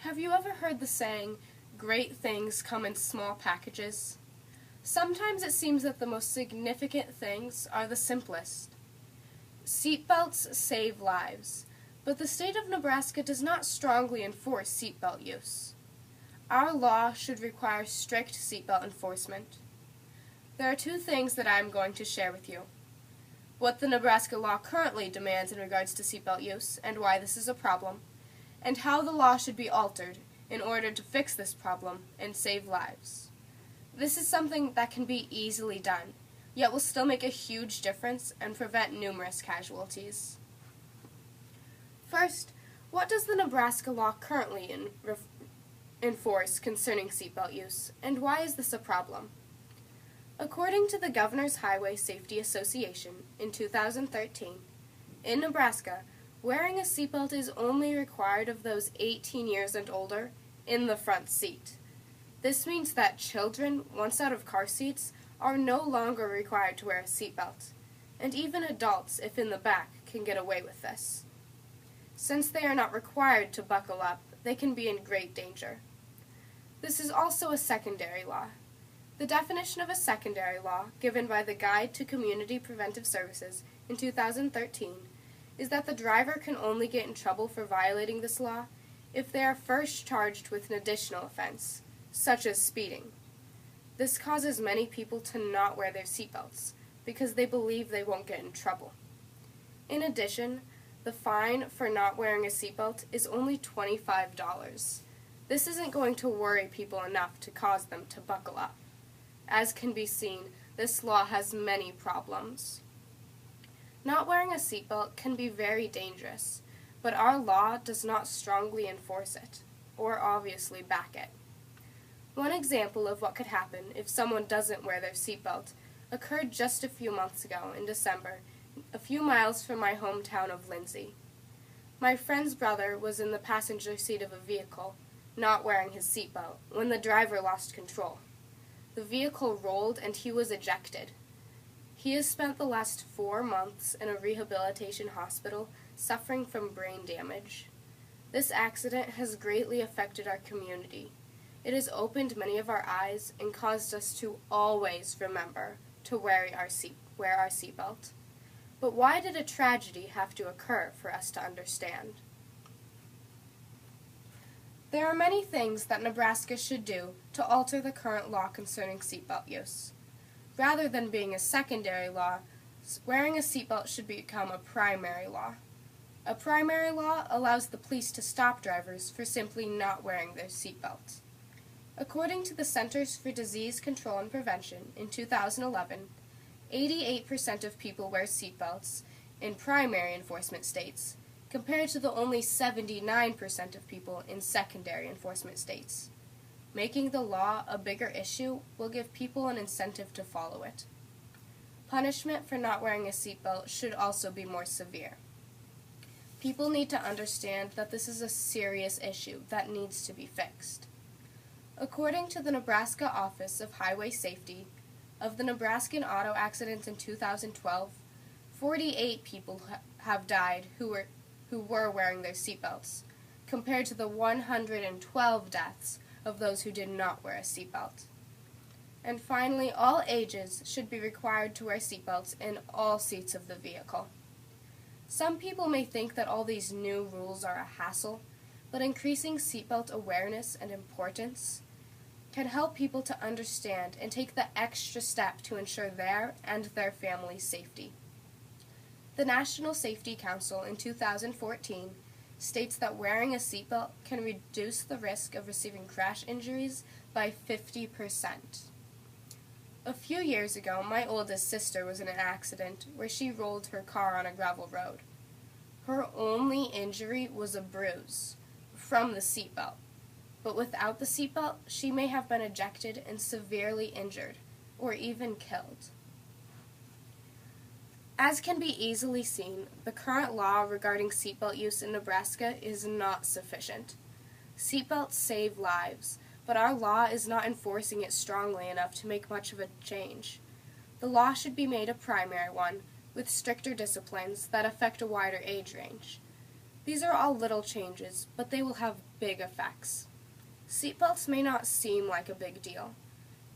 Have you ever heard the saying, "Great things come in small packages"? Sometimes it seems that the most significant things are the simplest. Seatbelts save lives, but the state of Nebraska does not strongly enforce seatbelt use. Our law should require strict seatbelt enforcement. There are two things that I am going to share with you. What the Nebraska law currently demands in regards to seatbelt use and why this is a problem, and how the law should be altered in order to fix this problem and save lives. This is something that can be easily done, yet will still make a huge difference and prevent numerous casualties. First, what does the Nebraska law currently enforce concerning seatbelt use, and why is this a problem? According to the Governor's Highway Safety Association in 2013, in Nebraska, wearing a seatbelt is only required of those 18 years and older in the front seat. This means that children, once out of car seats, are no longer required to wear a seatbelt, and even adults, if in the back, can get away with this. Since they are not required to buckle up, they can be in great danger. This is also a secondary law. The definition of a secondary law, given by the Guide to Community Preventive Services in 2013, is that the driver can only get in trouble for violating this law if they are first charged with an additional offense, such as speeding. This causes many people to not wear their seatbelts because they believe they won't get in trouble. In addition, the fine for not wearing a seatbelt is only $25. This isn't going to worry people enough to cause them to buckle up. As can be seen, this law has many problems. Not wearing a seatbelt can be very dangerous, but our law does not strongly enforce it, or obviously back it. One example of what could happen if someone doesn't wear their seatbelt occurred just a few months ago in December, a few miles from my hometown of Lindsay. My friend's brother was in the passenger seat of a vehicle, not wearing his seatbelt, when the driver lost control. The vehicle rolled and he was ejected. He has spent the last 4 months in a rehabilitation hospital suffering from brain damage. This accident has greatly affected our community. It has opened many of our eyes and caused us to always remember to wear our seatbelt. But why did a tragedy have to occur for us to understand? There are many things that Nebraska should do to alter the current law concerning seatbelt use. Rather than being a secondary law, wearing a seatbelt should become a primary law. A primary law allows the police to stop drivers for simply not wearing their seatbelt. According to the Centers for Disease Control and Prevention in 2011, 88% of people wear seatbelts in primary enforcement states, compared to the only 79% of people in secondary enforcement states. Making the law a bigger issue will give people an incentive to follow it. Punishment for not wearing a seatbelt should also be more severe. People need to understand that this is a serious issue that needs to be fixed. According to the Nebraska Office of Highway Safety, of the Nebraskan auto accidents in 2012, 48 people have died who were wearing their seatbelts, compared to the 112 deaths of those who did not wear a seatbelt. And finally, all ages should be required to wear seatbelts in all seats of the vehicle. Some people may think that all these new rules are a hassle, but increasing seatbelt awareness and importance can help people to understand and take the extra step to ensure their and their family's safety. The National Safety Council in 2014 states that wearing a seatbelt can reduce the risk of receiving crash injuries by 50%. A few years ago, my oldest sister was in an accident where she rolled her car on a gravel road. Her only injury was a bruise from the seatbelt, but without the seatbelt, she may have been ejected and severely injured, or even killed. As can be easily seen, the current law regarding seatbelt use in Nebraska is not sufficient. Seatbelts save lives, but our law is not enforcing it strongly enough to make much of a change. The law should be made a primary one, with stricter disciplines that affect a wider age range. These are all little changes, but they will have big effects. Seatbelts may not seem like a big deal,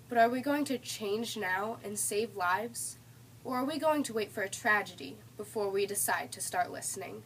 but are we going to change now and save lives, or are we going to wait for a tragedy before we decide to start listening?